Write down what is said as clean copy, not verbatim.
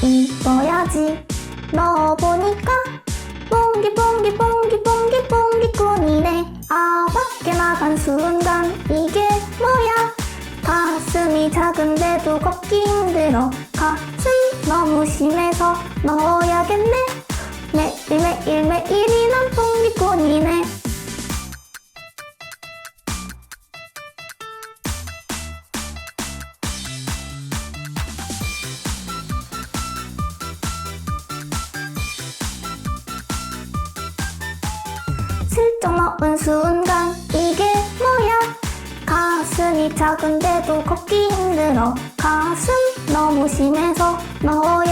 입어야지. 넣어보니까 뽕기뽕기뽕기뽕기뽕기꾼이네. 아, 밖에 나간 순간 이게 뭐야? 가슴이 작은데도 걷기 힘들어. 가슴 너무 심해서 넣어야겠네. 매일매일매일이 난 뽕기꾼이네. 슬쩍 넣은 순간 이게 뭐야? 가슴이 작은데도 걷기 힘들어. 가슴 너무 심해서 넣어야